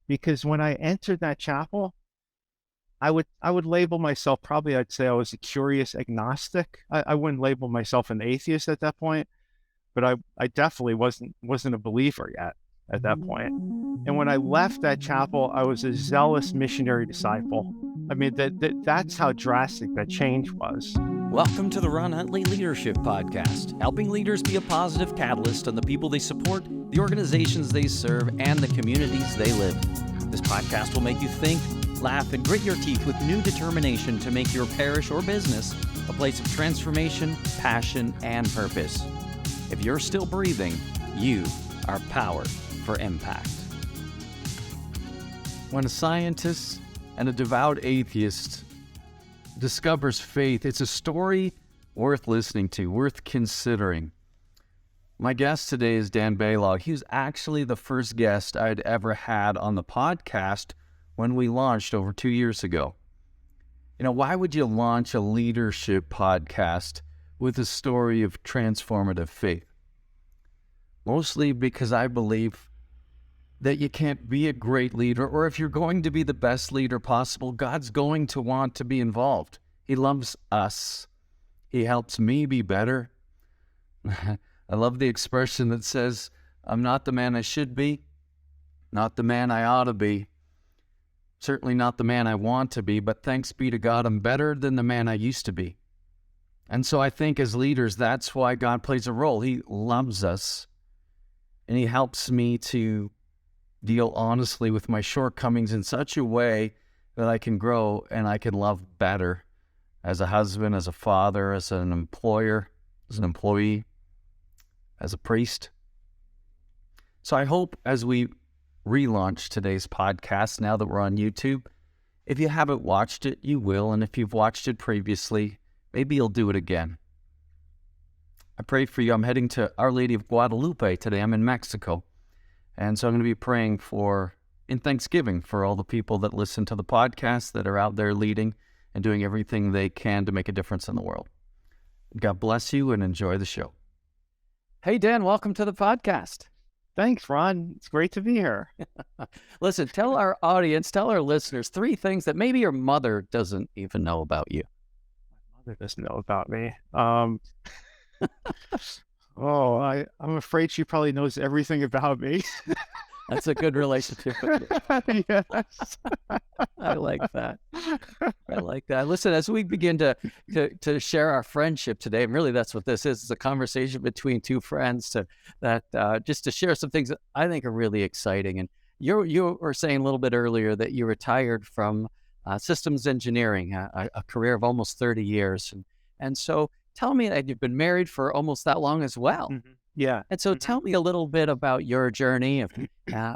because when I entered that chapel, I would label myself, probably I'd say I was a curious agnostic. I wouldn't label myself an atheist at that point, but I definitely wasn't a believer yet at that point. And when I left that chapel, I was a zealous missionary disciple. I mean, that's how drastic that change was. Welcome to the Ron Huntley Leadership Podcast, helping leaders be a positive catalyst on the people they support, the organizations they serve, and the communities they live. This podcast will make you think, laugh, and grit your teeth with new determination to make your parish or business a place of transformation, passion, and purpose. If you're still breathing, you are powered for impact. When a scientist and a devout atheist discovers faith, it's a story worth listening to, worth considering. My guest today is Dan Balogh. He was actually the first guest I'd ever had on the podcast when we launched over 2 years ago. You know, why would you launch a leadership podcast with a story of transformative faith? Mostly because I believe that you can't be a great leader, or if you're going to be the best leader possible, God's going to want to be involved. He loves us. He helps me be better. I love the expression that says, I'm not the man I should be, not the man I ought to be, certainly not the man I want to be, but thanks be to God, I'm better than the man I used to be. And so I think as leaders, that's why God plays a role. He loves us, and He helps me to deal honestly with my shortcomings in such a way that I can grow and I can love better as a husband, as a father, as an employer, as an employee, as a priest. So I hope as we relaunch today's podcast, now that we're on YouTube, if you haven't watched it, you will. And if you've watched it previously, maybe you'll do it again. I pray for you. I'm heading to Our Lady of Guadalupe today. I'm in Mexico. And so I'm going to be praying in Thanksgiving for all the people that listen to the podcast, that are out there leading and doing everything they can to make a difference in the world. God bless you and enjoy the show. Hey, Dan, welcome to the podcast. Thanks, Ron. It's great to be here. Listen, tell our audience, tell our listeners 3 things that maybe your mother doesn't even know about you. My mother doesn't know about me. I'm afraid she probably knows everything about me. That's a good relationship. Yes. I like that. I like that. Listen, as we begin to share our friendship today, and really that's what this is, it's a conversation between 2 friends just to share some things that I think are really exciting. And you were saying a little bit earlier that you retired from systems engineering, a career of almost 30 years. And so tell me that you've been married for almost that long as well. Mm-hmm. Yeah. And so tell me a little bit about your journey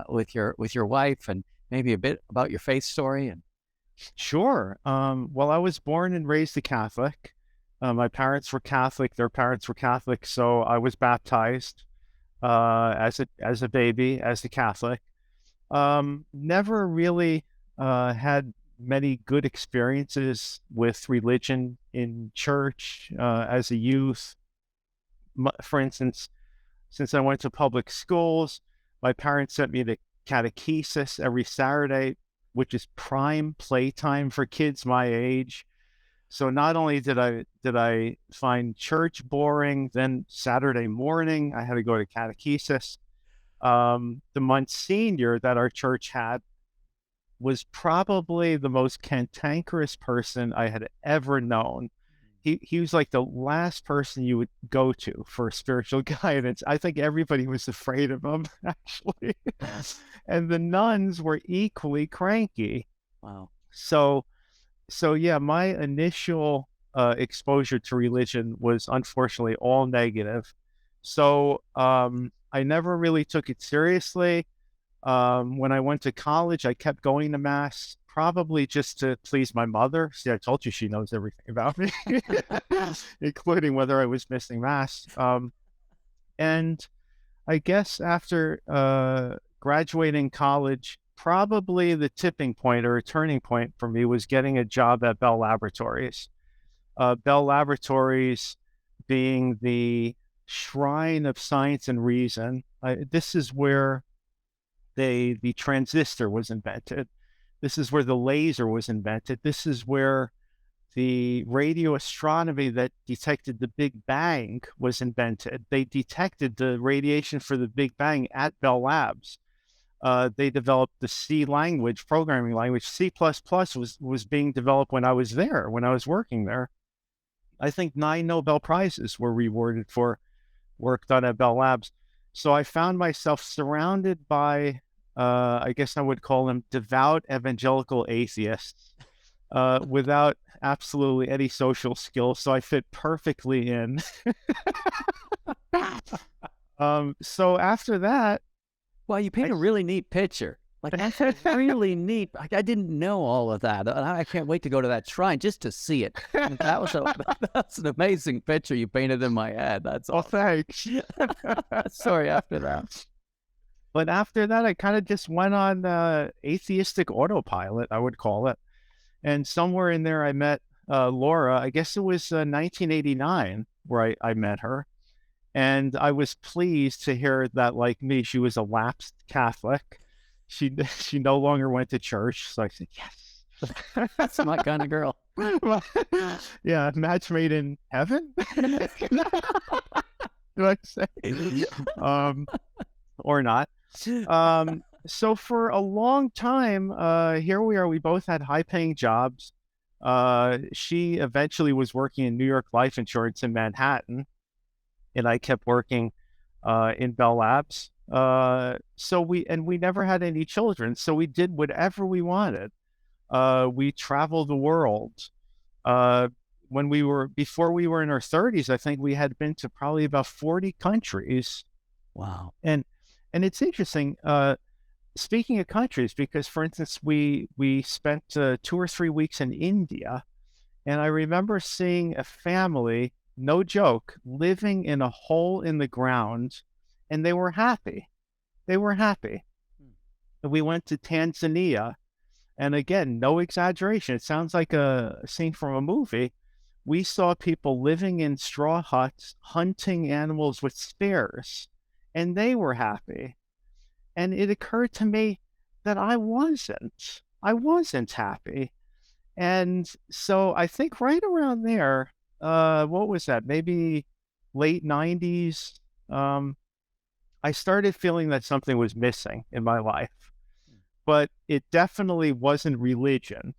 with your wife, and maybe a bit about your faith story. Sure. Well, I was born and raised a Catholic. My parents were Catholic. Their parents were Catholic. So I was baptized as a baby, as a Catholic. Never really had many good experiences with religion in church as a youth. For instance, since I went to public schools, my parents sent me to catechesis every Saturday, which is prime playtime for kids my age. So not only did I find church boring, then Saturday morning I had to go to catechesis. The Monsignor that our church had was probably the most cantankerous person I had ever known. He was like the last person you would go to for spiritual guidance. I think everybody was afraid of him, actually. And the nuns were equally cranky. Wow. So yeah, my initial exposure to religion was unfortunately all negative. So I never really took it seriously. When I went to college, I kept going to Mass, probably just to please my mother. See, I told you she knows everything about me, including whether I was missing Mass. And I guess after graduating college, probably the tipping point or a turning point for me was getting a job at Bell Laboratories. Bell Laboratories being the shrine of science and reason. This is where the transistor was invented. This is where the laser was invented. This is where the radio astronomy that detected the Big Bang was invented. They detected the radiation for the Big Bang at Bell Labs. They developed the C language, programming language. C++ was being developed when I was there, when I was working there. I think 9 Nobel Prizes were rewarded for work done at Bell Labs. So I found myself surrounded by, I guess I would call them devout evangelical atheists, without absolutely any social skills. So I fit perfectly in. So after that, Well, you paint a really neat picture. Like, that's really neat. I didn't know all of that. I can't wait to go to that shrine just to see it. That's an amazing picture you painted in my head. That's all. thanks. Sorry, after that. But after that, I kind of just went on atheistic autopilot, I would call it. And somewhere in there, I met Laura. I guess it was 1989 where I met her. And I was pleased to hear that, like me, she was a lapsed Catholic. She no longer went to church. So I said, yes. That's my kind of girl. Yeah, match made in heaven? Do I say? Or not. So for a long time, here we are. We both had high-paying jobs. She eventually was working in New York Life Insurance in Manhattan, and I kept working in Bell Labs. So we never had any children, so we did whatever we wanted. We traveled the world. Before we were in our 30s, I think we had been to probably about 40 countries. Wow. And it's interesting, speaking of countries, because for instance, we spent 2 or 3 weeks in India, and I remember seeing a family, no joke, living in a hole in the ground, and they were happy. They were happy. We went to Tanzania, and again, no exaggeration, it sounds like a scene from a movie. We saw people living in straw huts, hunting animals with spears, and they were happy. And it occurred to me that I wasn't happy. And so I think right around there, what was that? Maybe late 90s. I started feeling that something was missing in my life, but it definitely wasn't religion.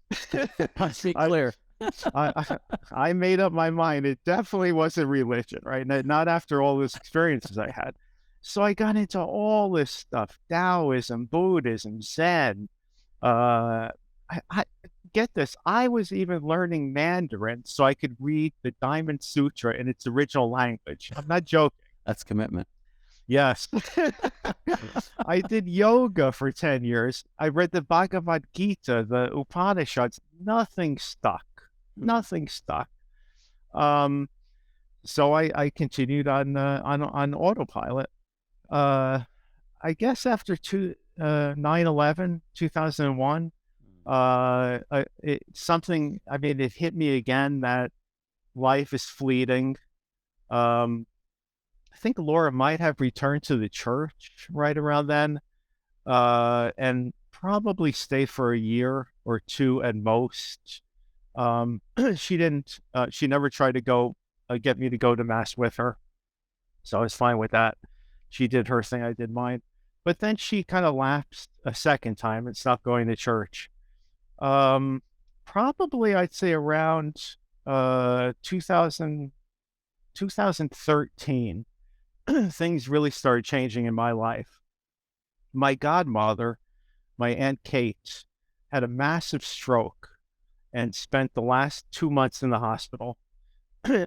Let's be clear. I made up my mind. It definitely wasn't religion, right? Not after all those experiences I had. So I got into all this stuff: Taoism, Buddhism, Zen. I get this. I was even learning Mandarin so I could read the Diamond Sutra in its original language. I'm not joking. That's commitment. Yes. I did yoga for 10 years. I read the Bhagavad Gita, the Upanishads. Nothing stuck. Nothing stuck. So I continued on autopilot. I guess after 9/11, 2001, it hit me again that life is fleeting. I think Laura might have returned to the church right around then, and probably stay for a year or two at most. She never tried to get me to go to mass with her. So I was fine with that. She did her thing, I did mine. But then she kind of lapsed a second time and stopped going to church. Probably I'd say around 2013, things really started changing in my life. My godmother, my Aunt Kate, had a massive stroke and spent the last 2 months in the hospital.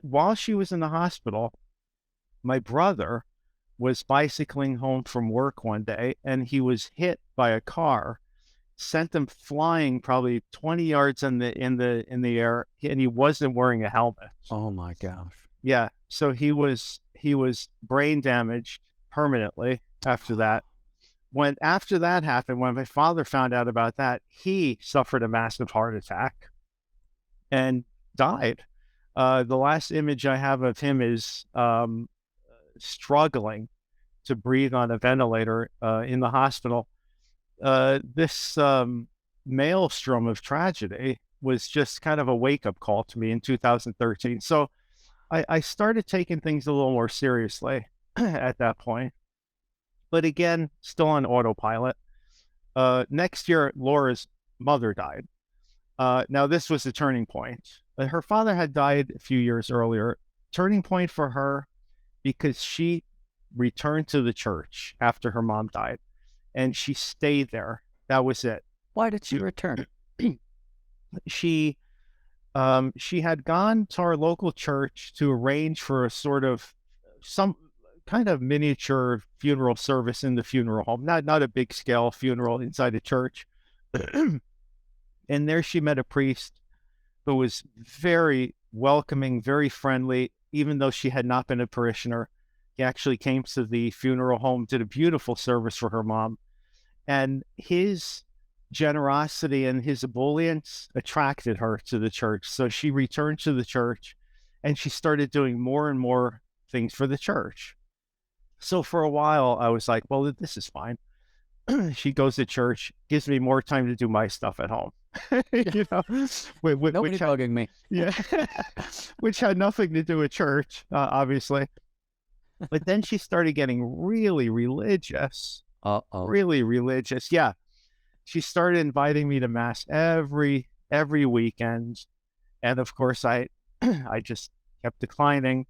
While she was in the hospital, my brother was bicycling home from work one day, and he was hit by a car, sent him flying probably 20 yards in the air, and he wasn't wearing a helmet. Oh my gosh. Yeah, so he was brain damaged permanently after that. After that happened, when my father found out about that, he suffered a massive heart attack and died. The last image I have of him is struggling to breathe on a ventilator in the hospital. this maelstrom of tragedy was just kind of a wake-up call to me in 2013. So I started taking things a little more seriously at that point. But again, still on autopilot. Next year, Laura's mother died. Now, this was a turning point. Her father had died a few years earlier. Turning point for her because she returned to the church after her mom died, and she stayed there. That was it. Why did she return? She had gone to our local church to arrange for a sort of some kind of miniature funeral service in the funeral home, not a big scale funeral inside a church. And there she met a priest who was very welcoming, very friendly, even though she had not been a parishioner. He actually came to the funeral home, did a beautiful service for her mom. And his generosity and his ebullience attracted her to the church. So she returned to the church and she started doing more and more things for the church. So for a while, I was like, well, this is fine. She goes to church, gives me more time to do my stuff at home. You know, Nobody bugging me. Yeah, which had nothing to do with church, obviously. But then she started getting really religious. Really religious. Yeah, she started inviting me to mass every weekend, and of course, I just kept declining.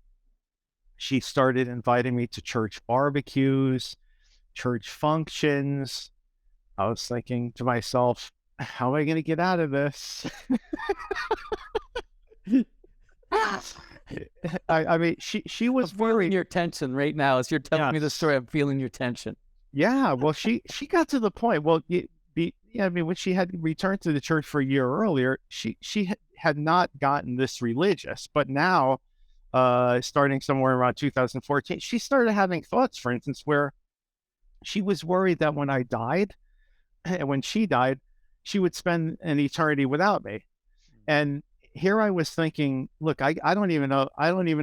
She started inviting me to church barbecues, church functions. I was thinking to myself, how am I going to get out of this? I mean, she was feeling your tension right now as you're telling me the story. I'm feeling your tension. Yeah, well, she got to the point. Well, I mean, when she had returned to the church for a year earlier, she had not gotten this religious, but now, starting somewhere around 2014, she started having thoughts, for instance, where she was worried that when I died, and when she died, she would spend an eternity without me. And here I was thinking, look, I don't even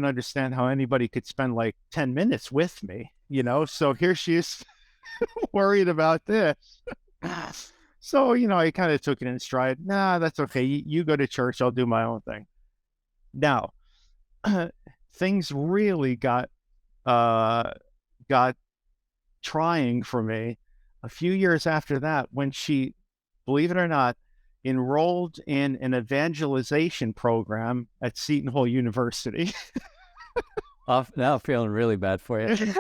understand how anybody could spend like 10 minutes with me, you know? So here she is worried about this. So, you know, I kind of took it in stride. Nah, that's okay. You go to church. I'll do my own thing. Now, things really got trying for me a few years after that when she, believe it or not, enrolled in an evangelization program at Seton Hall University. Now I'm feeling really bad for you.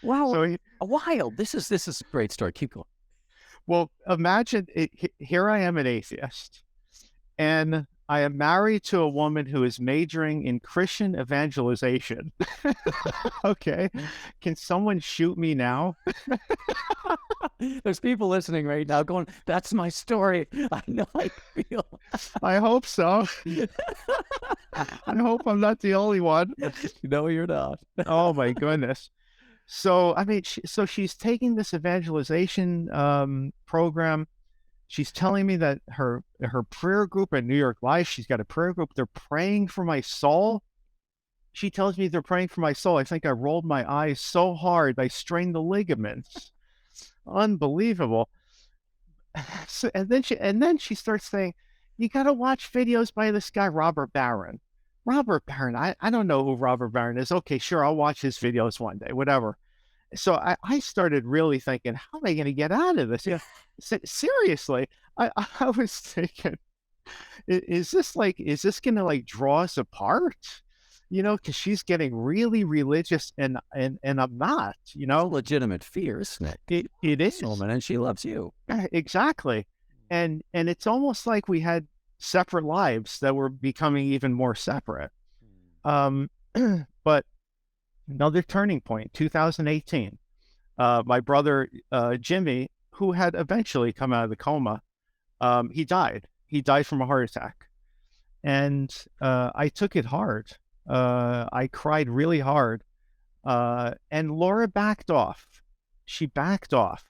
Wow, so wild. This is a great story. Keep going. Well, imagine here I am, an atheist, and I am married to a woman who is majoring in Christian evangelization. Okay. Can someone shoot me now? There's people listening right now going, that's my story. I know how I feel. I hope so. I hope I'm not the only one. No, you're not. Oh, my goodness. So, I mean, so she's taking this evangelization program. She's telling me that her prayer group at New York Life, she's got a prayer group. They're praying for my soul. She tells me they're praying for my soul. I think I rolled my eyes so hard I strained the ligaments. Unbelievable. So, and then she starts saying, you got to watch videos by this guy, Robert Barron. Robert Barron. I don't know who Robert Barron is. Okay, sure. I'll watch his videos one day, whatever. So I started really thinking, how am I going to get out of this? Yeah. Seriously, I was thinking, is this going to like draw us apart? You know, because she's getting really religious and I'm not, you know. It's a legitimate fear, isn't it? It is. Woman, and she loves you. Exactly. And it's almost like we had separate lives that were becoming even more separate. But another turning point, 2018, my brother, Jimmy, who had eventually come out of the coma, he died. He died from a heart attack. And I took it hard. I cried really hard. And Laura backed off. She backed off.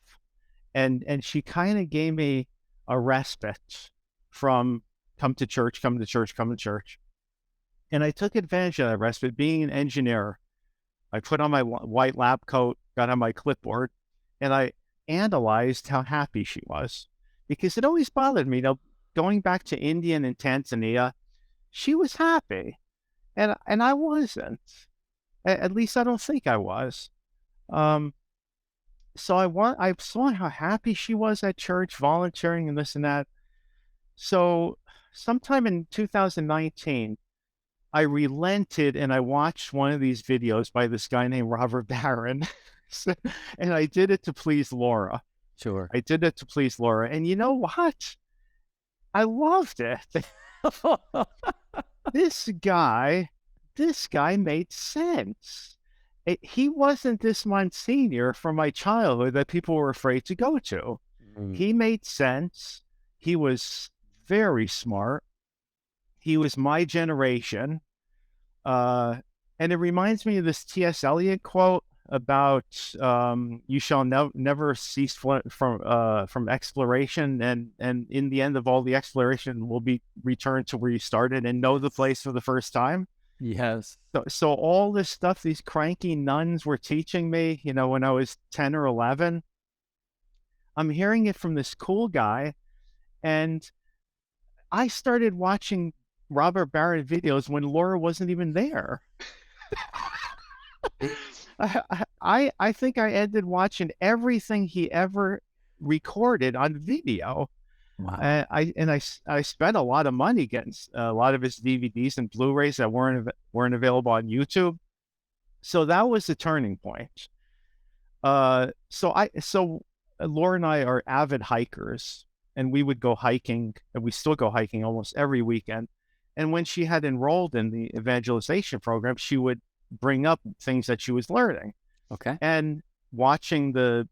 And she kind of gave me a respite from come to church. And I took advantage of that respite. Being an engineer, I put on my white lab coat, got on my clipboard, and I analyzed how happy she was, because it always bothered me. Going back to India and Tanzania, she was happy, and I wasn't. At least I don't think I was. So I saw how happy she was at church, volunteering and this and that. So sometime in 2019, I relented and I watched one of these videos by this guy named Robert Barron. And I did it to please Laura. Sure. I did it to please Laura. And you know what? I loved it. This guy made sense. He wasn't this Monsignor from my childhood that people were afraid to go to. He made sense. He was very smart. He was my generation. And it reminds me of this T.S. Eliot quote about you shall never cease from exploration, and in the end of all the exploration will be returned to where you started and know the place for the first time. Yes. So all this stuff these cranky nuns were teaching me, when I was 10 or 11, I'm hearing it from this cool guy, and I started watching Robert Barron videos when Laura wasn't even there. I think I ended watching everything he ever recorded on video. Wow. I spent a lot of money getting a lot of his DVDs and Blu-rays that weren't available on YouTube. So that was the turning point. So Laura and I are avid hikers, and we would go hiking, and we still go hiking almost every weekend. And when she had enrolled in the evangelization program, she would bring up things that she was learning. Okay. And watching the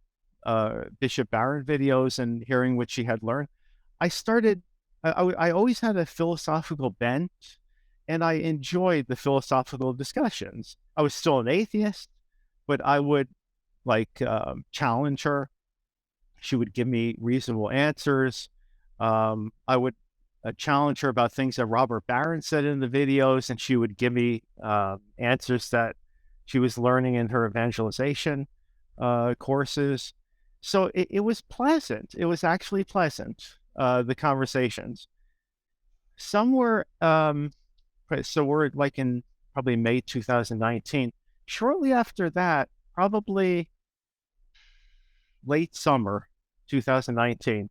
Bishop Barron videos and hearing what she had learned, I always had a philosophical bent, and I enjoyed the philosophical discussions. I was still an atheist, but I would challenge her. She would give me reasonable answers. I would challenge her about things that Robert Barron said in the videos, and she would give me answers that she was learning in her evangelization courses. So it was pleasant. It was actually pleasant, the conversations. Somewhere, so we're like in probably May 2019. Shortly after that, probably late summer 2019,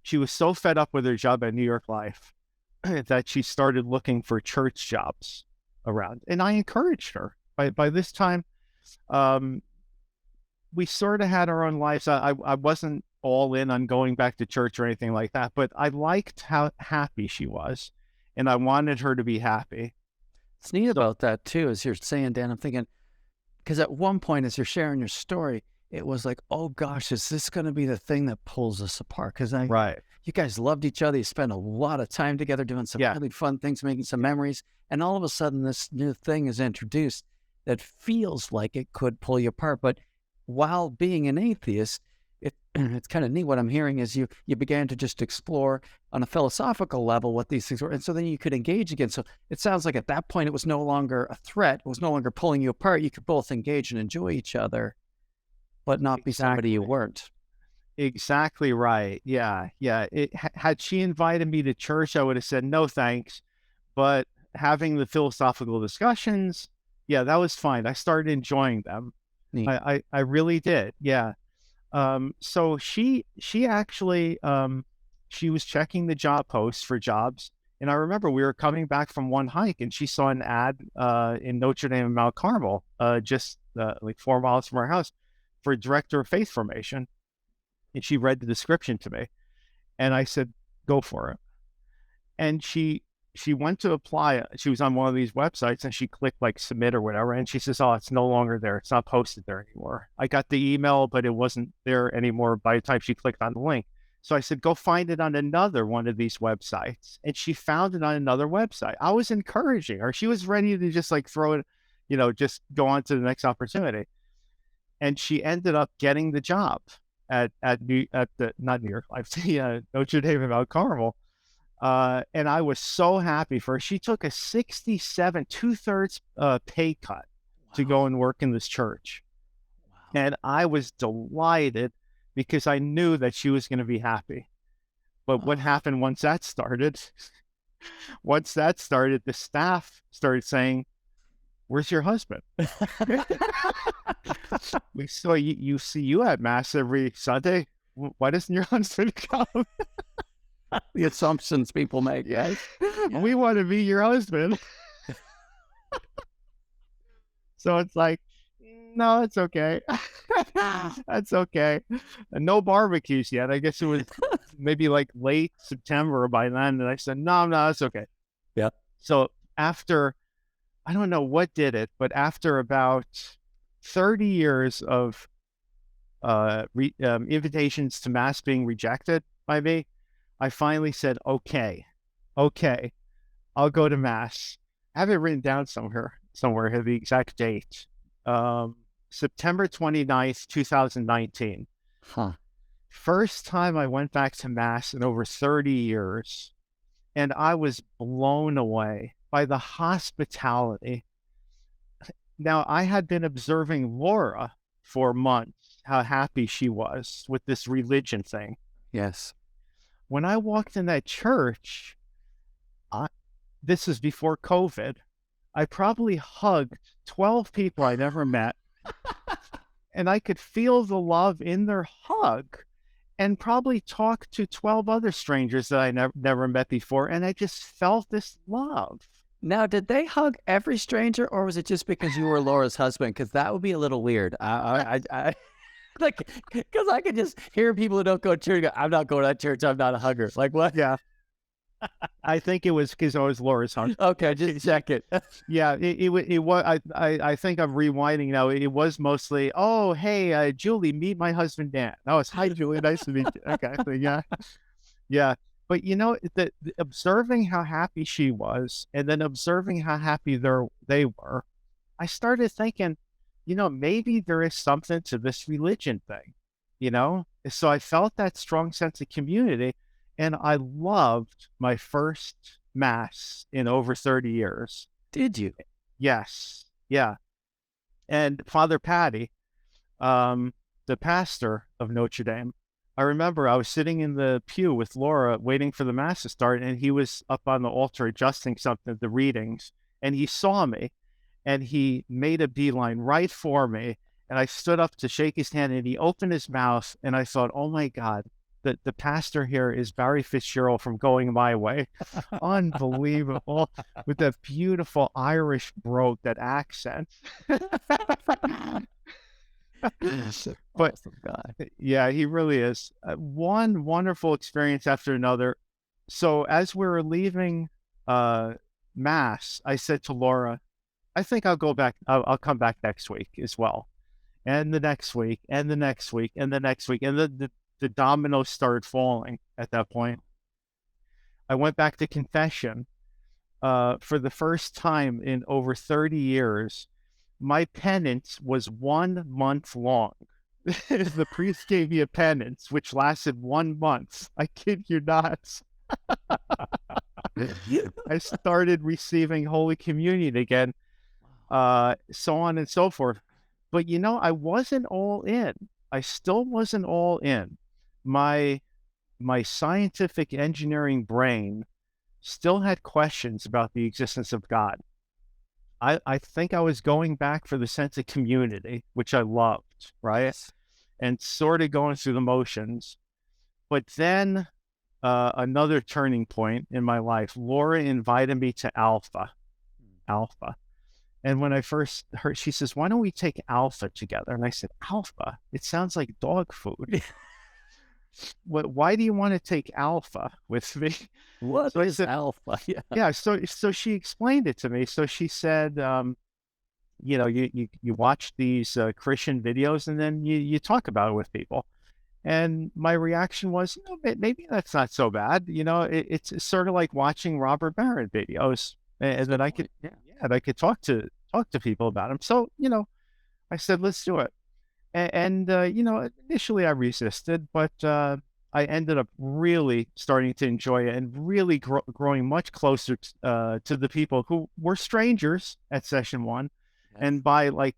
she was so fed up with her job at New York Life that she started looking for church jobs around. And I encouraged her. By this time, we sort of had our own lives. I wasn't all in on going back to church or anything like that, but I liked how happy she was, and I wanted her to be happy. It's neat about that too, as you're saying, Dan. I'm thinking, because at one point, as you're sharing your story, it was like, oh gosh, is this going to be the thing that pulls us apart? Because you guys loved each other. You spent a lot of time together doing some really fun things, making some memories. And all of a sudden, this new thing is introduced that feels like it could pull you apart. But while being an atheist, it's kind of neat. What I'm hearing is you began to just explore on a philosophical level what these things were. And so then you could engage again. So it sounds like at that point, it was no longer a threat. It was no longer pulling you apart. You could both engage and enjoy each other, but not be somebody you weren't. Exactly right. Yeah. Had she invited me to church, I would have said no thanks. But having the philosophical discussions, that was fine. I started enjoying them. Neat. I really did. Yeah. So she actually she was checking the job posts for jobs, and I remember we were coming back from one hike, and she saw an ad in Notre Dame of Mount Carmel, just like 4 miles from our house, for director of faith formation. And she read the description to me, and I said, go for it. And she went to apply. She was on one of these websites, and she clicked like submit or whatever. And she says, oh, it's no longer there. It's not posted there anymore. I got the email, but it wasn't there anymore by the time she clicked on the link. So I said, go find it on another one of these websites. And she found it on another website. I was encouraging her. She was ready to just like throw it, just go on to the next opportunity. And she ended up getting the job at the not New York Life, the Notre Dame of Mount Carmel. And I was so happy for her. She took a 67, 2/3 pay cut to go and work in this church. And I was delighted because I knew that she was going to be happy. But what happened once that started? Once that started, the staff started saying, "Where's your husband? We saw you see you at mass every Sunday. Why doesn't your husband come? The assumptions people make, right? We want to be your husband." So it's like, no, it's okay. That's okay. And no barbecues yet. I guess it was maybe like late September by then. And I said, no, that's okay. Yeah. So after, I don't know what did it, but after about 30 years of invitations to mass being rejected by me, I finally said, okay, I'll go to mass. I have it written down somewhere, here, the exact date. September 29th, 2019. Huh. First time I went back to mass in over 30 years. And I was blown away by the hospitality. Now, I had been observing Laura for months, how happy she was with this religion thing. Yes. When I walked in that church, this is before COVID, I probably hugged 12 people I never met. And I could feel the love in their hug, and probably talk to 12 other strangers that I never met before. And I just felt this love. Now, did they hug every stranger, or was it just because you were Laura's husband? Because that would be a little weird. I like, because I could just hear people who don't go to church go, "I'm not going to that church. I'm not a hugger." Like, what? Yeah. I think it was because I was Laura's husband. Okay, just check it. Yeah, it was. I think I'm rewinding now. It was mostly, oh, hey, Julie, meet my husband Dan. Oh, it's hi, Julie, nice to meet you. Okay, so yeah. But the observing how happy she was, and then observing how happy they were, I started thinking, maybe there is something to this religion thing, So I felt that strong sense of community. And I loved my first mass in over 30 years. Did you? Yes. Yeah. And Father Patty, the pastor of Notre Dame, I remember I was sitting in the pew with Laura waiting for the mass to start, and he was up on the altar adjusting something, the readings, and he saw me, and he made a beeline right for me. And I stood up to shake his hand, and he opened his mouth, and I thought, oh my God, the pastor here is Barry Fitzgerald from Going My Way. Unbelievable. With that beautiful Irish brogue, that accent. But awesome guy. Yeah, he really is. One wonderful experience after another. So as we were leaving mass, I said to Laura, I think I'll go back. I'll come back next week as well. And the next week, and the next week, and the next week. And the dominoes started falling at that point. I went back to confession for the first time in over 30 years. My penance was 1 month long. The priest gave me a penance, which lasted 1 month. I kid you not. I started receiving Holy Communion again, so on and so forth. But I wasn't all in. I still wasn't all in. My scientific engineering brain still had questions about the existence of God. I think I was going back for the sense of community, which I loved, right? And sort of going through the motions. But then another turning point in my life, Laura invited me to Alpha. And when I first heard, she says, why don't we take Alpha together? And I said, Alpha? It sounds like dog food. Why do you want to take Alpha with me? What is Alpha? Yeah. So she explained it to me. So she said, you watch these Christian videos, and then you talk about it with people. And my reaction was, maybe that's not so bad. It's sort of like watching Robert Barron videos, and then I could talk to people about them. So I said, let's do it. And initially I resisted, but I ended up really starting to enjoy it, and really growing much closer to the people who were strangers at session 1. Yes. And by like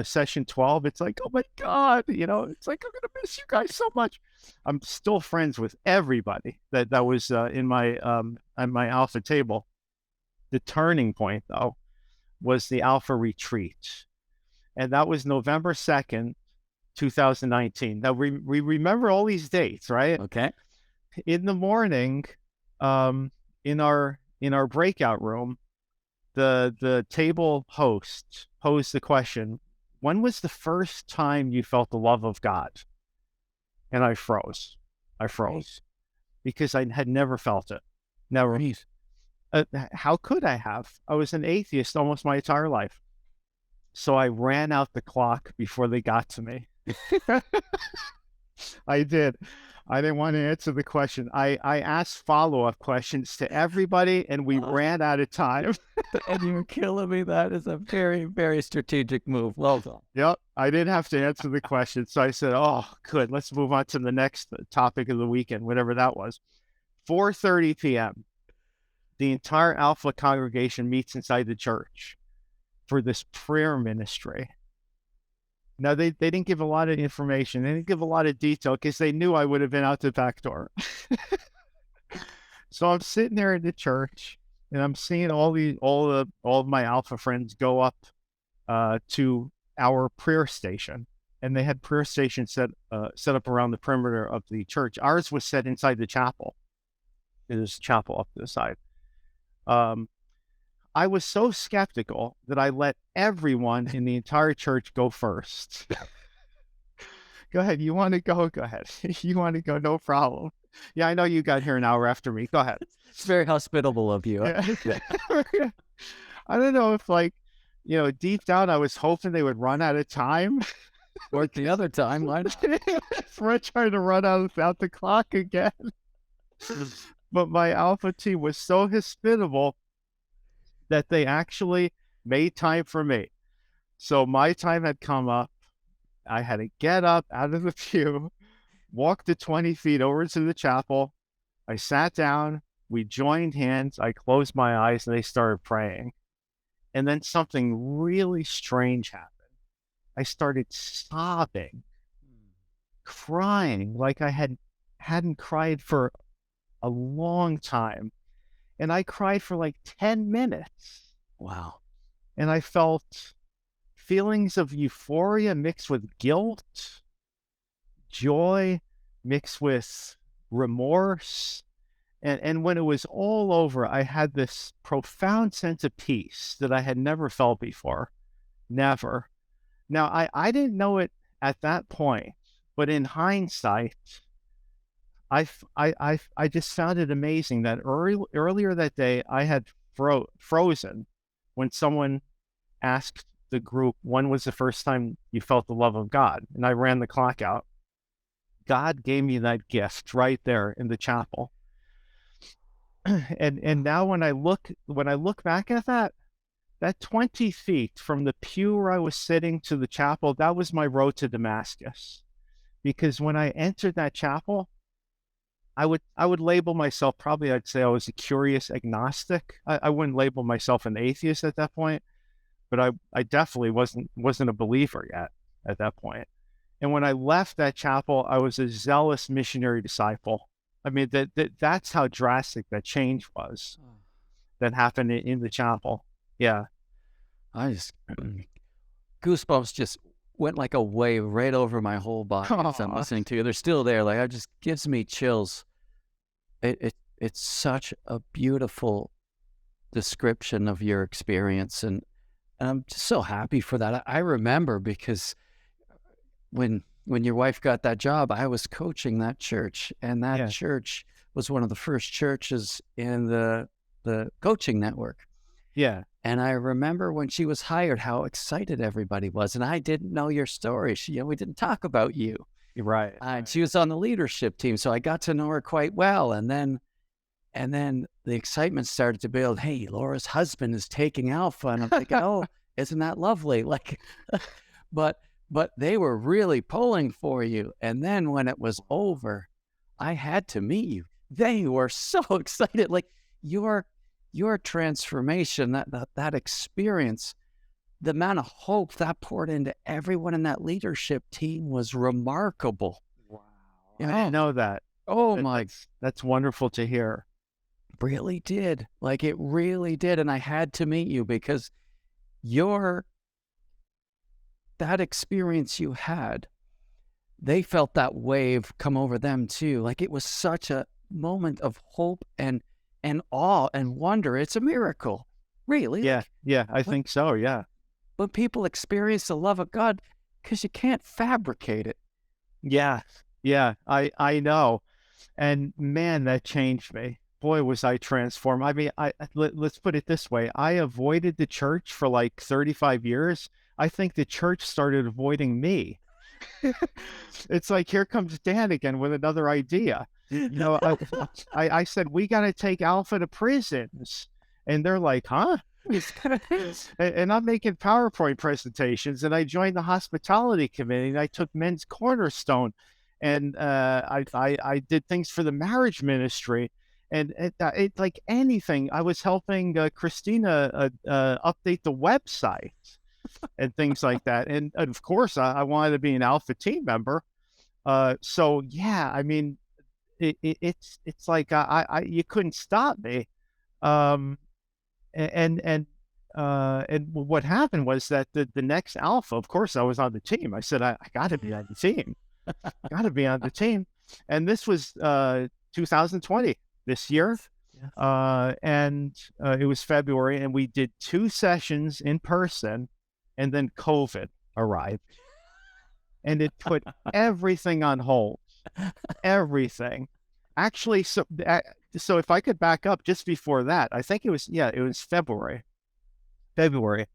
session 12, it's like, oh my God, it's like, I'm gonna miss you guys so much. I'm still friends with everybody that was in my on my Alpha table. The turning point, though, was the Alpha retreat, and that was November 2nd, 2019. Now we remember all these dates, right? Okay. In the morning, in our breakout room, the table host posed the question, when was the first time you felt the love of God? And I froze. Because I had never felt it. Never. How could I have? I was an atheist almost my entire life. So I ran out the clock before they got to me. I did. I didn't want to answer the question. I asked follow-up questions to everybody, and we ran out of time. And you're killing me. That is a very, very strategic move. Well done. Yep. I didn't have to answer the question. So I said, oh, good. Let's move on to the next topic of the weekend, whatever that was. 4:30 p.m. The entire Alpha congregation meets inside the church for this prayer ministry. Now, they didn't give a lot of information. They didn't give a lot of detail because they knew I would have been out the back door. So I'm sitting there in the church, and I'm seeing all of my Alpha friends go up to our prayer station, and they had prayer stations set up around the perimeter of the church. Ours was set inside the chapel. There's a chapel up to the side. I was so skeptical that I let everyone in the entire church go first. Go ahead. You want to go? Go ahead. You want to go? No problem. Yeah, I know you got here an hour after me. Go ahead. It's very hospitable of you. Yeah. I don't know if, like, deep down I was hoping they would run out of time. Or the other time, why not? We're trying to run out the clock again. But my Alpha team was so hospitable that they actually made time for me. So my time had come up. I had to get up out of the pew, walk the 20 feet over to the chapel. I sat down. We joined hands. I closed my eyes, and they started praying. And then something really strange happened. I started sobbing, crying like I hadn't cried for a long time. And I cried for like 10 minutes. Wow. And I felt feelings of euphoria mixed with guilt, joy mixed with remorse. And when it was all over, I had this profound sense of peace that I had never felt before. Never. Now, I didn't know it at that point, but in hindsight, I just found it amazing that earlier that day I had frozen when someone asked the group, when was the first time you felt the love of God? And I ran the clock out. God gave me that gift right there in the chapel. And now when I look back at that 20 feet from the pew where I was sitting to the chapel, that was my road to Damascus. Because when I entered that chapel, I would label myself, probably I'd say I was a curious agnostic. I wouldn't label myself an atheist at that point, but I definitely wasn't a believer yet at that point. And when I left that chapel, I was a zealous missionary disciple. I mean, that's how drastic that change was that happened in the chapel. Yeah. I just, goosebumps just went like a wave right over my whole body as I'm listening to you. They're still there. Like, it just gives me chills. It's such a beautiful description of your experience. And I'm just so happy for that. I remember because when your wife got that job, I was coaching that church, and that church was one of the first churches in the coaching network. Yeah. And I remember when she was hired, how excited everybody was. And I didn't know your story. We didn't talk about you. Right. And she was on the leadership team, so I got to know her quite well. And then the excitement started to build. Hey, Laura's husband is taking Alpha. And I'm thinking, oh, isn't that lovely? Like, but they were really pulling for you. And then when it was over, I had to meet you. They were so excited. Like, your transformation, that experience the amount of hope that poured into everyone in that leadership team was remarkable. Wow. You I know? didn't know that. Oh my, That's wonderful to hear. really did. Like it really did. And I had to meet you because that experience you had, they felt that wave come over them too. Like it was such a moment of hope and awe and wonder. It's a miracle, really. Yeah, Like, yeah, I think so. Yeah, when people experience the love of God, because you can't fabricate it. yeah, yeah. I know, and man, that changed me. Boy, was I transformed. I mean, let's put it this way: I avoided the church for like 35 years. I think the church started avoiding me. It's like, here comes Dan again with another idea. You know, I said, we got to take Alpha to prisons. And they're like, huh? And I'm making PowerPoint presentations, and I joined the hospitality committee, and I took Men's Cornerstone, and I did things for the marriage ministry. And it like anything, I was helping Christina update the website and things like that. And of course, I wanted to be an Alpha team member. So yeah, I mean, it's like you couldn't stop me. Um, and what happened was that the next Alpha, of course, I was on the team. I said, I got to be on the team, got to be on the team. And this was 2020, this year. Yes. And it was February, and we did 2 sessions in person, and then COVID arrived, and it put everything on hold. Everything. Actually, so if I could back up just before that, I think it was February. The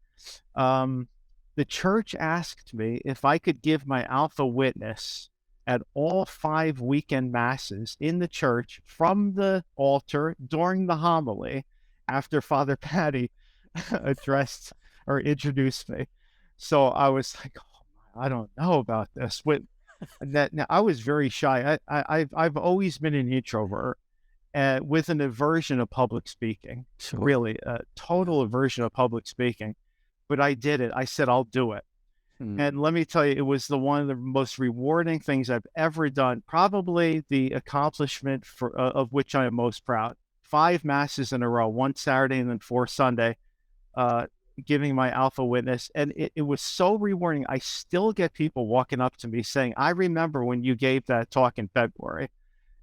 church asked me if I could give my Alpha witness at all 5 weekend masses in the church from the altar during the homily after Father Patty addressed or introduced me. So I was like, oh, I don't know about this. Now, I was very shy. I've always been an introvert with an aversion of public speaking. Sure. Really, a total aversion of public speaking. But I did it. I said, I'll do it. And let me tell you, it was one of the most rewarding things I've ever done. Probably the accomplishment of which I am most proud. 5 masses in a row, 1 Saturday and then 4 Sunday, giving my Alpha witness. And it was so rewarding. I still get people walking up to me saying, I remember when you gave that talk in February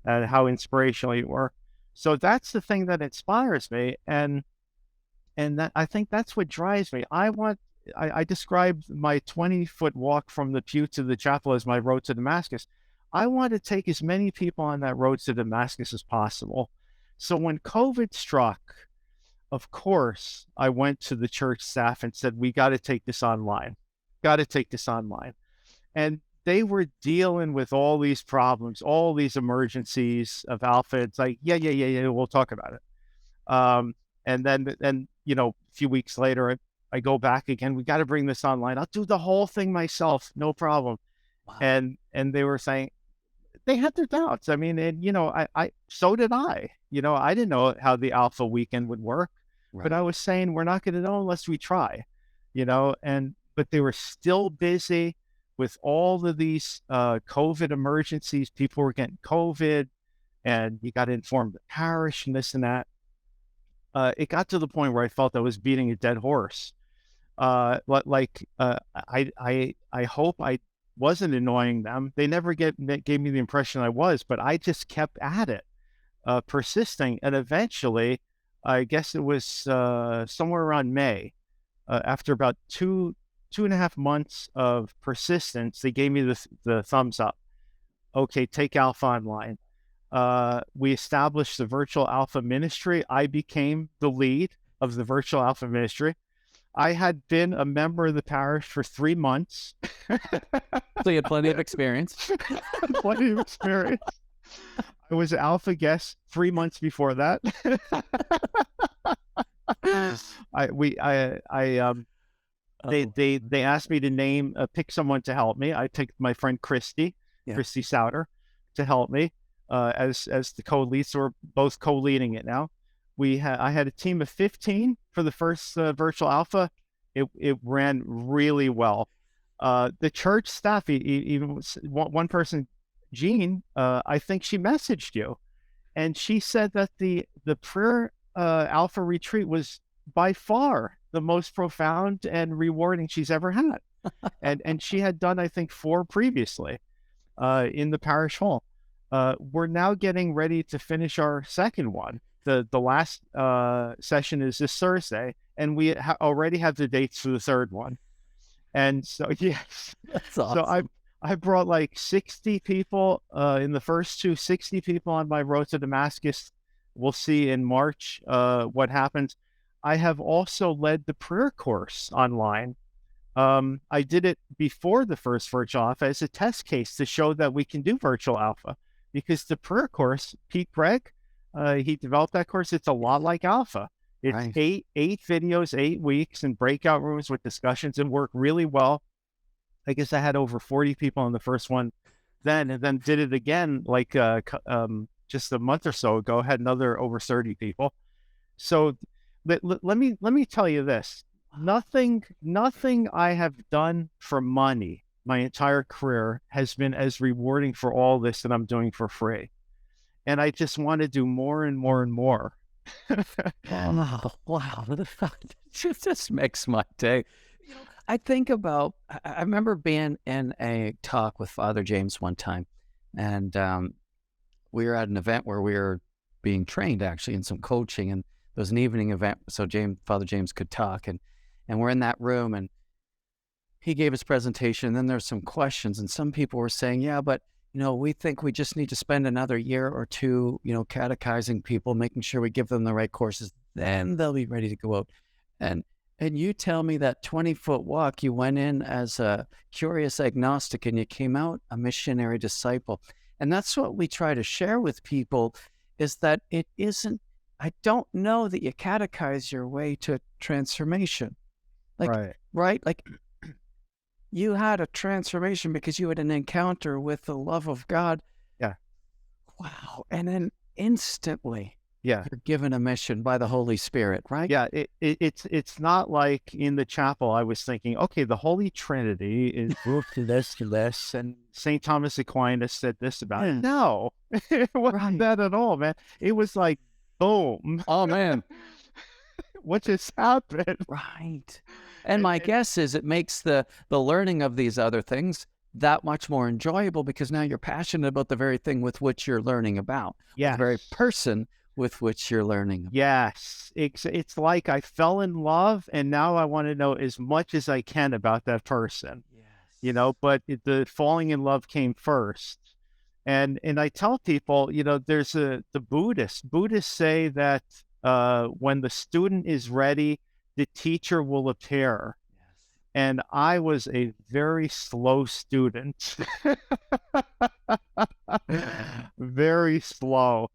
and how inspirational you were. So that's the thing that inspires me. And that, I think that's what drives me. I described my 20-foot walk from the pew to the chapel as my road to Damascus. I want to take as many people on that road to Damascus as possible. So when COVID struck, of course, I went to the church staff and said, we got to take this online. And they were dealing with all these problems, all these emergencies of Alpha. It's like, yeah, we'll talk about it. And then, a few weeks later, I go back again. We got to bring this online. I'll do the whole thing myself, no problem. Wow. And they were saying they had their doubts. I mean, so did I. I didn't know how the Alpha weekend would work, right. But I was saying we're not going to know unless we try. But they were still busy with all of these COVID emergencies. People were getting COVID, and you got to inform the parish and this and that. It got to the point where I felt I was beating a dead horse. I hope I wasn't annoying them. They never gave me the impression I was, but I just kept at it, persisting. And eventually, I guess it was somewhere around May, after about 2.5 months of persistence, they gave me the thumbs up. Okay, take Alpha online. We established the virtual Alpha ministry. I became the lead of the virtual Alpha ministry. I had been a member of the parish for 3 months. So you had plenty of experience. Plenty of experience. I was an Alpha guest 3 months before that. They asked me to pick someone to help me. I picked my friend Christy Souter to help me. As the co-lead, so we're both co-leading it now. I had a team of 15 for the first virtual Alpha, It ran really well. The church staff, even one person, Jean, I think she messaged you, and she said that the prayer alpha retreat was by far the most profound and rewarding she's ever had. And she had done, I think, 4 previously in the parish hall. We're now getting ready to finish our second one. The last session is this Thursday, and we already have the dates for the third one. And so, yes, That's awesome. so I brought like 60 people in the first 2, 60 people on my road to Damascus. We'll see in March what happens. I have also led the prayer course online. I did it before the first virtual alpha as a test case to show that we can do virtual alpha, because the prayer course, Pete Gregg, he developed that course. It's a lot like alpha. It's Right. eight videos, 8 weeks, and breakout rooms with discussions, and worked really well. I guess I had over 40 people on the first one then, and then did it again like just a month or so ago. Had another over 30 people. So let me tell you this: nothing I have done for money my entire career has been as rewarding for all this that I'm doing for free. And I just want to do more and more and more. Oh, wow. This makes my day. I think about, I remember being in a talk with Father James one time, and we were at an event where we were being trained actually in some coaching, and there was an evening event so Father James could talk, and we're in that room, and he gave his presentation, and then there's some questions, and some people were saying, yeah, but we think we just need to spend another year or 2, catechizing people, making sure we give them the right courses, then they'll be ready to go out. And you tell me that 20-foot walk, you went in as a curious agnostic and you came out a missionary disciple. And that's what we try to share with people, is that it isn't, I don't know that you catechize your way to transformation. Right. Right? Like, you had a transformation because you had an encounter with the love of God. Yeah. Wow. And then instantly, Yeah. you're given a mission by the Holy Spirit, right? Yeah. It's not like in the chapel I was thinking, okay, the Holy Trinity is this, and St. Thomas Aquinas said this about it. No, it wasn't that at all, man. It was like, boom. Oh, man. What just happened? Right. And my guess is it makes the learning of these other things that much more enjoyable, because now you're passionate about the very thing with which you're learning about. Yes. The very person with which you're learning about. Yes. It's like I fell in love, and now I want to know as much as I can about that person. Yes. But the falling in love came first. And I tell people, there's the Buddhists say that when the student is ready, the teacher will appear. Yes. And I was a very slow student. Very slow.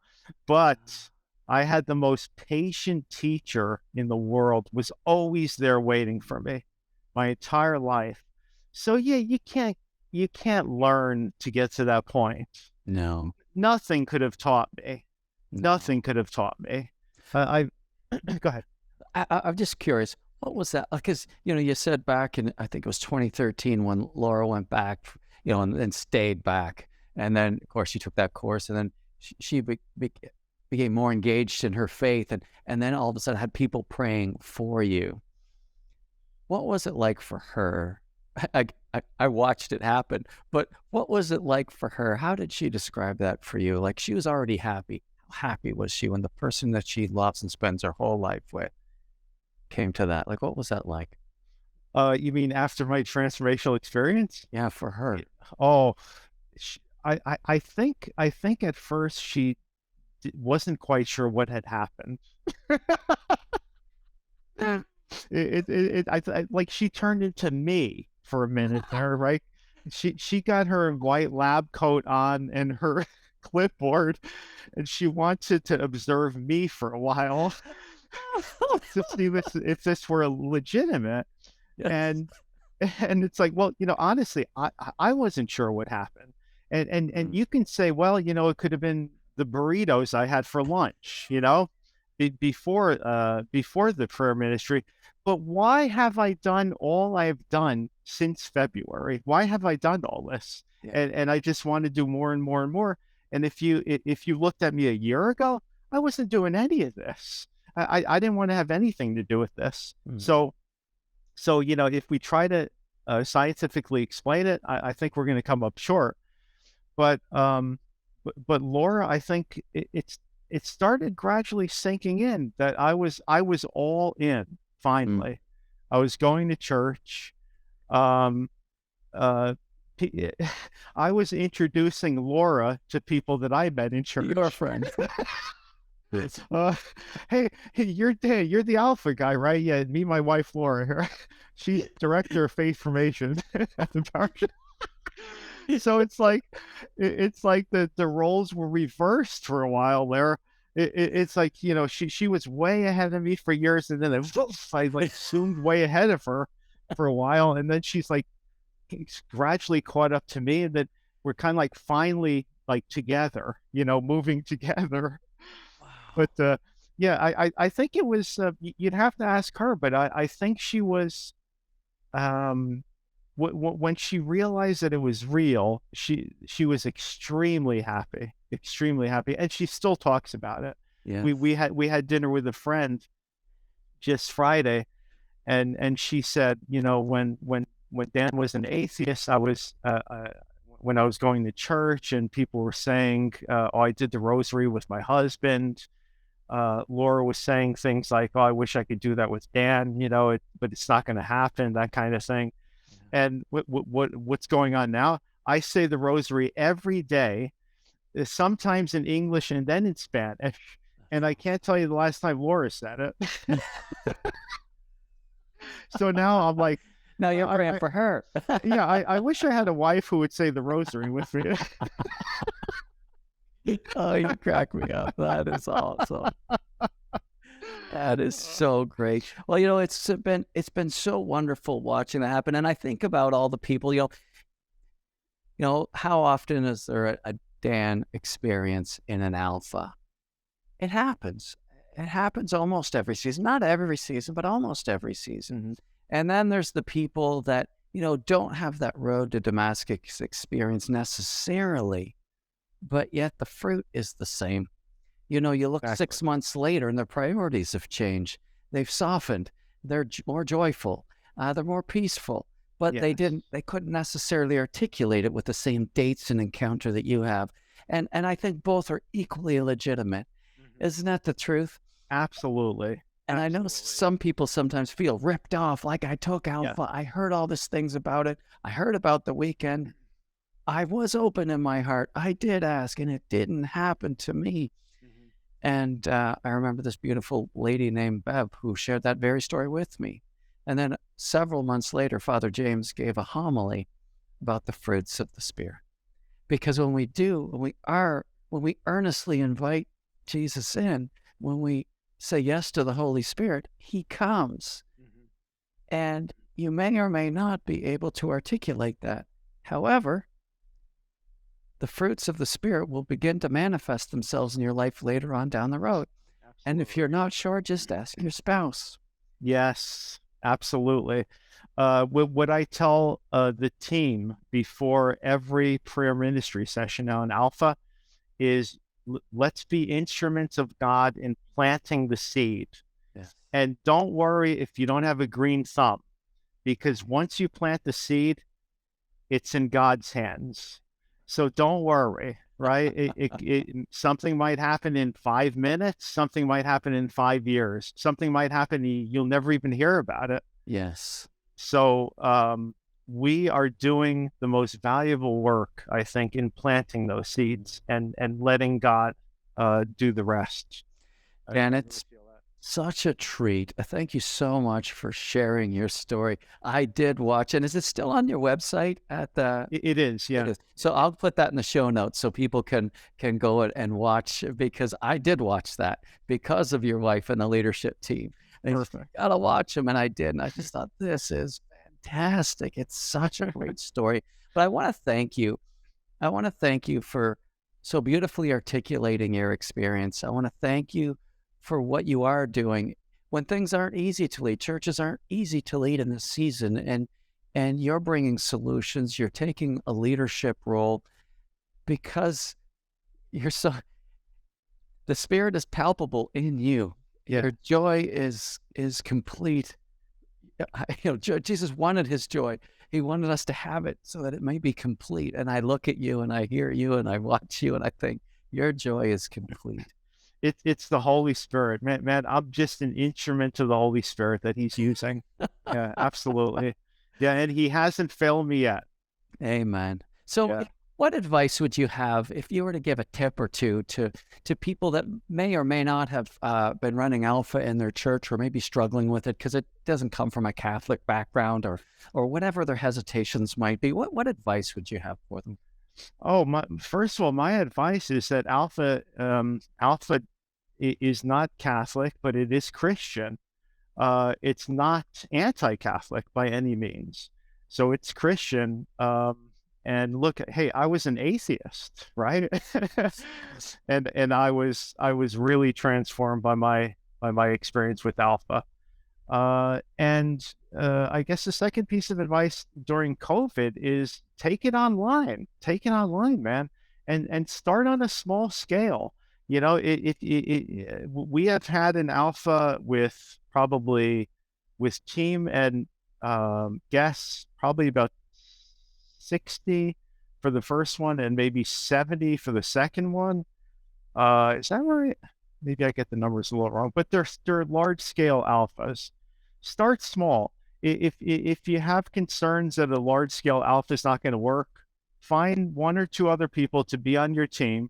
But I had the most patient teacher in the world, was always there waiting for me my entire life. So yeah, you can't learn to get to that point. No. Nothing could have taught me. Nothing could have taught me. Go ahead. I'm just curious, what was that? Because, you said back in, I think it was 2013 when Laura went back, and stayed back. And then, of course, she took that course, and then she became more engaged in her faith. And then all of a sudden had people praying for you. What was it like for her? I watched it happen, but what was it like for her? How did she describe that for you? Like, she was already happy. How happy was she when the person that she loves and spends her whole life with came to that? Like, what was that like? You mean after my transformational experience? Yeah, for her. Oh, I think at first she wasn't quite sure what had happened. Like, she turned into me for a minute there, right? She got her white lab coat on and her clipboard, and she wanted to observe me for a while to see if this were legitimate. Yes. And it's like, well, honestly, I wasn't sure what happened. And you can say, well, it could have been the burritos I had for lunch, before the prayer ministry. But why have I done all I've done since February? Why have I done all this? Yeah. And I just want to do more and more and more. And if you looked at me a year ago, I wasn't doing any of this. I didn't want to have anything to do with this. Mm. So if we try to scientifically explain it, I think we're going to come up short. But Laura, I think it started gradually sinking in that I was all in finally. I was going to church. I was introducing Laura to people that I met in church. Your friend. Hey, you're the Alpha guy, right? Yeah, me, my wife Laura. She's director of faith formation at the Parish. So it's like the roles were reversed for a while there. It's like, she was way ahead of me for years, and then I like zoomed way ahead of her for a while, and then she's like gradually caught up to me, and then we're kind of like finally like together, moving together. Wow. But yeah, I think it was you'd have to ask her, but I think she was when she realized that it was real, she was extremely happy, and she still talks about it. Yeah. We had dinner with a friend just Friday, and she said, when Dan was an atheist, I was when I was going to church and people were saying, oh, I did the rosary with my husband. Laura was saying things like, oh, I wish I could do that with Dan, but it's not going to happen, that kind of thing. And what's going on now? I say the rosary every day, sometimes in English and then in Spanish. And I can't tell you the last time Laura said it. So now I'm like, now you're praying for her. Yeah, I wish I had a wife who would say the rosary with me. Oh, you crack me up. That is awesome. That is so great. Well, it's been so wonderful watching that happen. And I think about all the people, how often is there a Dan experience in an Alpha? It happens. It happens almost every season. Not every season, but almost every season. Mm-hmm. And then there's the people that, don't have that road to Damascus experience necessarily, but yet the fruit is the same. You look exactly. 6 months later and their priorities have changed. They've softened. They're more joyful. They're more peaceful. But yes. They couldn't necessarily articulate it with the same dates and encounter that you have. And I think both are equally legitimate. Mm-hmm. Isn't that the truth? Absolutely. And I know some people sometimes feel ripped off, like I took Alpha. Yeah. I heard all these things about it. I heard about the weekend. I was open in my heart. I did ask, and it didn't happen to me. Mm-hmm. And I remember this beautiful lady named Bev who shared that very story with me. And then several months later, Father James gave a homily about the fruits of the Spirit. Because when we earnestly invite Jesus in, when we say yes to the Holy Spirit, he comes. Mm-hmm. And you may or may not be able to articulate that. However, the fruits of the Spirit will begin to manifest themselves in your life later on down the road. Absolutely. And if you're not sure, just ask your spouse. Yes, absolutely. What I tell the team before every prayer ministry session now in Alpha is, let's be instruments of God in planting the seed. Yes. And don't worry if you don't have a green thumb, because once you plant the seed, it's in God's hands. So don't worry, right? Something might happen in 5 minutes. Something might happen in 5 years. Something might happen, you'll never even hear about it. Yes. So we are doing the most valuable work, I think, in planting those seeds and letting God do the rest. And it's such a treat. Thank you so much for sharing your story. I did watch, and is it still on your website? It is, yeah. It is. So I'll put that in the show notes so people can go and watch, because I did watch that because of your wife and the leadership team. And perfect. Gotta watch them, and I did, and I just thought, this is fantastic. It's such a great story. But I want to thank you. I want to thank you for so beautifully articulating your experience. I want to thank you for what you are doing. When things aren't easy to lead, churches aren't easy to lead in this season, and you're bringing solutions. You're taking a leadership role because the Spirit is palpable in you. Yeah. Your joy is complete. Jesus wanted his joy. He wanted us to have it so that it may be complete. And I look at you and I hear you and I watch you and I think your joy is complete. It's the Holy Spirit, man. I'm just an instrument of the Holy Spirit that he's using. Yeah, absolutely. Yeah, and he hasn't failed me yet. Amen. So what advice would you have if you were to give a tip or two to people that may or may not have been running Alpha in their church, or maybe struggling with it because it doesn't come from a Catholic background, or whatever their hesitations might be? What advice would you have for them? Oh, first of all, my advice is that Alpha is not Catholic, but it is Christian. It's not anti-Catholic by any means. So it's Christian. And look, hey, I was an atheist, right? and I was really transformed by my experience with Alpha. And I guess the second piece of advice during COVID is take it online, man, and start on a small scale. You know, we have had an Alpha with team and guests, probably about 60 for the first one and maybe 70 for the second one. Is that right? Maybe I get the numbers a little wrong, but they're large scale alphas. Start small. If you have concerns that a large scale alpha is not going to work, find one or two other people to be on your team,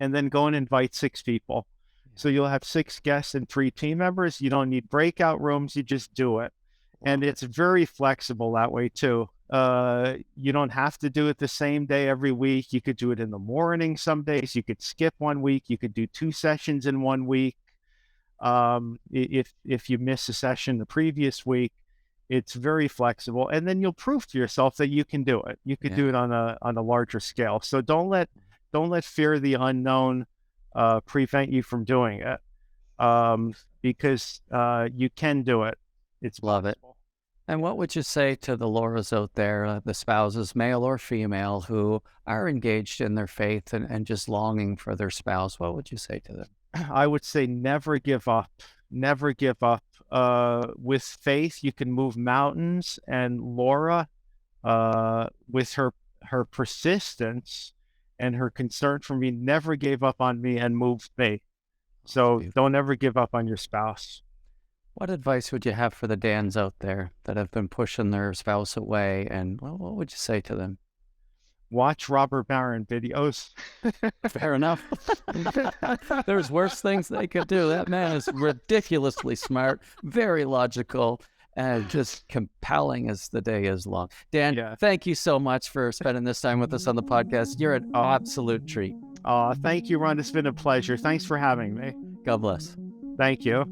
and then go and invite 6 people. So you'll have 6 guests and 3 team members. You don't need breakout rooms. You just do it. And it's very flexible that way too. You don't have to do it the same day every week. You could do it in the morning some days. You could skip one week. You could do 2 sessions in one week. If you miss a session the previous week, it's very flexible. And then you'll prove to yourself that you can do it. You could do it on a larger scale. So don't let fear of the unknown prevent you from doing it, because you can do it. It's love it. And what would you say to the Lauras out there, the spouses, male or female, who are engaged in their faith and just longing for their spouse? What would you say to them? I would say never give up. Never give up. With faith, you can move mountains. And Laura, with her persistence and her concern for me, never gave up on me and moved me. So don't ever give up on your spouse. What advice would you have for the Dans out there that have been pushing their spouse away? And what would you say to them? Watch Robert Barron videos. Fair enough. There's worse things they could do. That man is ridiculously smart, very logical, and just compelling as the day is long. Dan, thank you so much for spending this time with us on the podcast. You're an absolute treat. Thank you, Ron. It's been a pleasure. Thanks for having me. God bless. Thank you.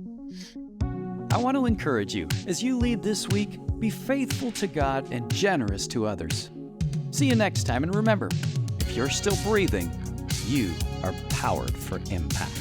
I want to encourage you, as you lead this week, be faithful to God and generous to others. See you next time, and remember, if you're still breathing, you are powered for impact.